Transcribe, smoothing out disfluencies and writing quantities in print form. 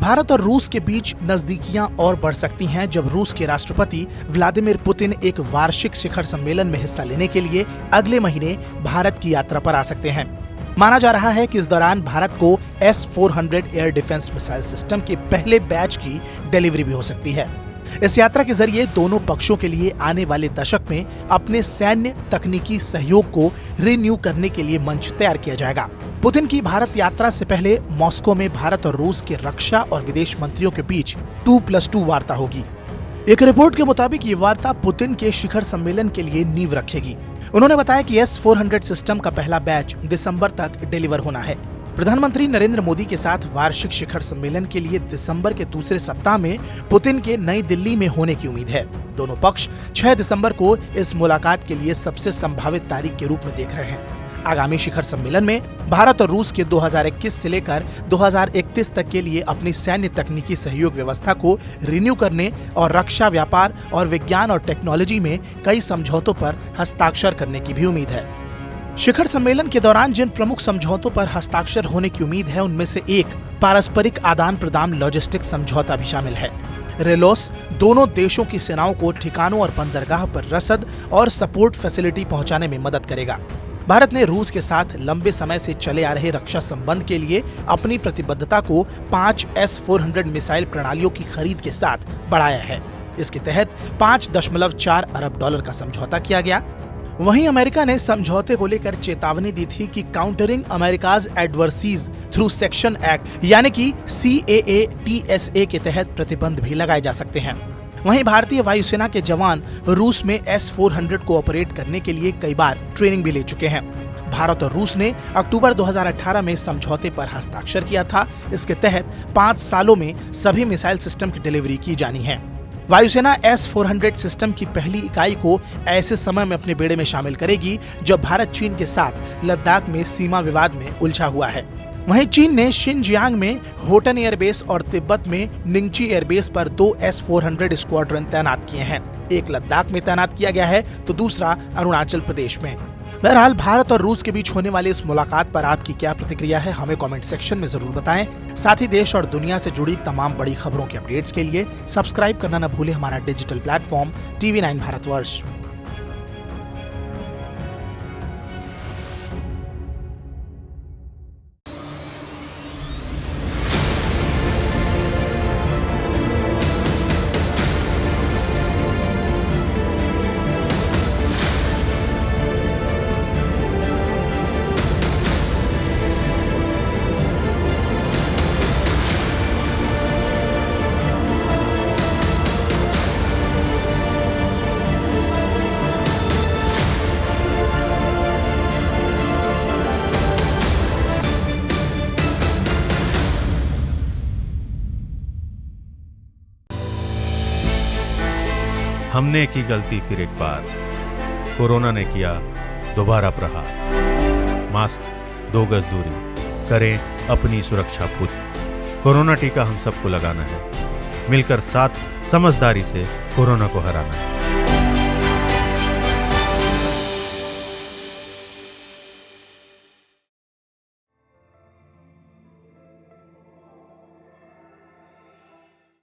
भारत और रूस के बीच नजदीकियां और बढ़ सकती हैं जब रूस के राष्ट्रपति व्लादिमीर पुतिन एक वार्षिक शिखर सम्मेलन में हिस्सा लेने के लिए अगले महीने भारत की यात्रा पर आ सकते हैं। माना जा रहा है कि इस दौरान भारत को S-400 air defence missile system के पहले बैच की डिलीवरी भी हो सकती है। इस यात्रा के जरिए दोनों पक्षों के लिए आने वाले दशक में अपने सैन्य तकनीकी सहयोग को रिन्यू करने के लिए मंच तैयार किया जाएगा। पुतिन की भारत यात्रा से पहले मॉस्को में भारत और रूस के रक्षा और विदेश मंत्रियों के बीच 2+2 वार्ता होगी। एक रिपोर्ट के मुताबिक ये वार्ता पुतिन के शिखर सम्मेलन के लिए नींव रखेगी। उन्होंने बताया कि S-400 सिस्टम का पहला बैच दिसंबर तक डिलीवर होना है। प्रधानमंत्री नरेंद्र मोदी के साथ वार्षिक शिखर सम्मेलन के लिए दिसंबर के दूसरे सप्ताह में पुतिन के नई दिल्ली में होने की उम्मीद है। दोनों पक्ष 6 दिसंबर को इस मुलाकात के लिए सबसे संभावित तारीख के रूप में देख रहे हैं। आगामी शिखर सम्मेलन में भारत और रूस के 2021 से लेकर 2031 तक के लिए अपनी सैन्य तकनीकी सहयोग व्यवस्था को रिन्यू करने और रक्षा व्यापार और विज्ञान और टेक्नोलॉजी में कई समझौतों पर हस्ताक्षर करने की भी उम्मीद है। शिखर सम्मेलन के दौरान जिन प्रमुख समझौतों पर हस्ताक्षर होने की उम्मीद है उनमें से एक पारस्परिक आदान प्रदान लॉजिस्टिक समझौता भी शामिल है। रेलोस दोनों देशों की सेनाओं को ठिकानों और बंदरगाह पर रसद और सपोर्ट फैसिलिटी पहुंचाने में मदद करेगा। भारत ने रूस के साथ लंबे समय से चले आ रहे रक्षा संबंध के लिए अपनी प्रतिबद्धता को 5 S-400 मिसाइल प्रणालियों की खरीद के साथ बढ़ाया है। इसके तहत $5.4 अरब का समझौता किया गया। वहीं अमेरिका ने समझौते को लेकर चेतावनी दी थी कि countering America's adversaries through section act यानी कि CAATSA के तहत प्रतिबंध भी लगाए जा सकते हैं। वहीं भारतीय वायुसेना के जवान रूस में S-400 को ऑपरेट करने के लिए कई बार ट्रेनिंग भी ले चुके हैं। भारत और रूस ने अक्टूबर 2018 में समझौते पर हस्ताक्षर किया था। इसके तहत 5 सालों में सभी मिसाइल सिस्टम की डिलीवरी की जानी है। वायुसेना S-400 सिस्टम की पहली इकाई को ऐसे समय में अपने बेड़े में शामिल करेगी जब भारत चीन के साथ लद्दाख में सीमा विवाद में उलझा हुआ है। वहीं चीन ने शिनजियांग में होटन एयरबेस और तिब्बत में निंगची एयरबेस पर 2 S-400 स्क्वाड्रन तैनात किए हैं। एक लद्दाख में तैनात किया गया है तो दूसरा अरुणाचल प्रदेश में। बहरहाल भारत और रूस के बीच होने वाली इस मुलाकात पर आपकी क्या प्रतिक्रिया है, हमें कमेंट सेक्शन में जरूर बताएं। साथ ही देश और दुनिया से जुड़ी तमाम बड़ी खबरों के अपडेट्स के लिए सब्सक्राइब करना न भूलें हमारा डिजिटल प्लेटफॉर्म TV9 भारतवर्ष। हमने की गलती फिर एक बार, कोरोना ने किया दोबारा प्रहार। मास्क, 2 गज दूरी, करें अपनी सुरक्षा पूरी। कोरोना टीका हम सबको लगाना है, मिलकर साथ समझदारी से कोरोना को हराना है।